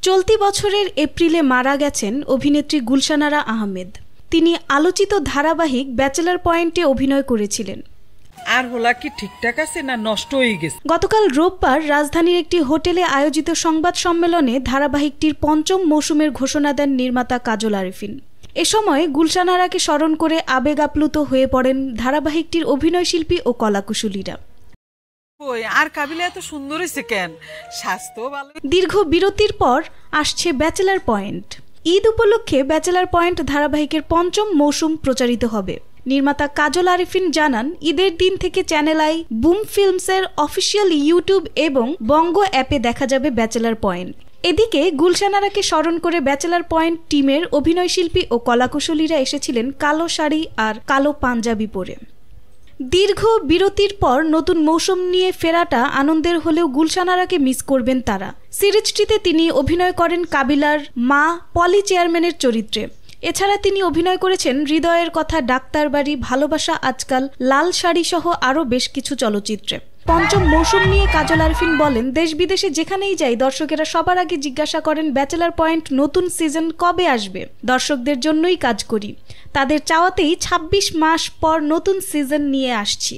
চলতি বছরের এপ্রিলে মারা গেছেন অভিনেত্রী গুলশান আরা আহমেদ। তিনি আলোচিত ধারাবাহিক ব্যাচেলর পয়েন্টে অভিনয় করেছিলেন। আর হোলা কি ঠিকঠাক আছে না নষ্ট হয়ে গেছে? গতকাল রোববার রাজধানীর একটি হোটেলে আয়োজিত সংবাদ সম্মেলনে ধারাবাহিকটির ৫ম মৌসুমের ঘোষণা দেন নির্মাতা কাজল আরিফিন। এ সময় গুলশান আরাকে স্মরণ করে আবেগ আপ্লুত হয়ে পড়েন ধারাবাহিকটির অভিনয়শিল্পী ও কলাকুশলীরা। আর কাবিলা এত সুন্দর হয়েছে কেন? স্বাস্থ্য ভালো। দীর্ঘ বিরতির পর আসছে ব্যাচেলর পয়েন্ট। ঈদ উপলক্ষে ব্যাচেলর পয়েন্ট ধারাবাহিকের ৫ম মৌসুম প্রচারিত হবে। নির্মাতা কাজল আরিফিন জানান, ঈদের দিন থেকে চ্যানেল আই, বুম ফিল্মসের অফিসিয়াল ইউটিউব এবং বঙ্গ অ্যাপে দেখা যাবে ব্যাচেলর পয়েন্ট। এদিকে গুলশান আরাকে স্মরণ করে ব্যাচেলর পয়েন্ট টিমের অভিনয়শিল্পী ও কলাকুশলীরা এসেছিলেন কালো শাড়ি আর কালো পাঞ্জাবি পরে। দীর্ঘ বিরতির পর নতুন মৌসুম নিয়ে ফেরাটা আনন্দের হলেও গুলশান আরাকে মিস করবেন তারা। সিরিজটিতে তিনি অভিনয় করেন কাবিলার মা পলি চেয়ারম্যানের চরিত্রে। এছাড়া তিনি অভিনয় করেছেন হৃদয়ের কথা, ডাক্তার বাড়ি, ভালোবাসা আজকাল, লাল শাড়ি সহ আরও বেশ কিছু চলচ্চিত্রে। ৫ম মৌসুম নিয়ে কাজল আরিফিন বলেন, দেশ বিদেশে যেখানেই যাই দর্শকেরা সবার আগে জিজ্ঞাসা করেন ব্যাচেলর পয়েন্ট নতুন সিজন কবে আসবে। দর্শকদের জন্যই কাজ করি, তাদের চাওয়াতেই ২৬ মাস পর নতুন সিজন নিয়ে আসছি।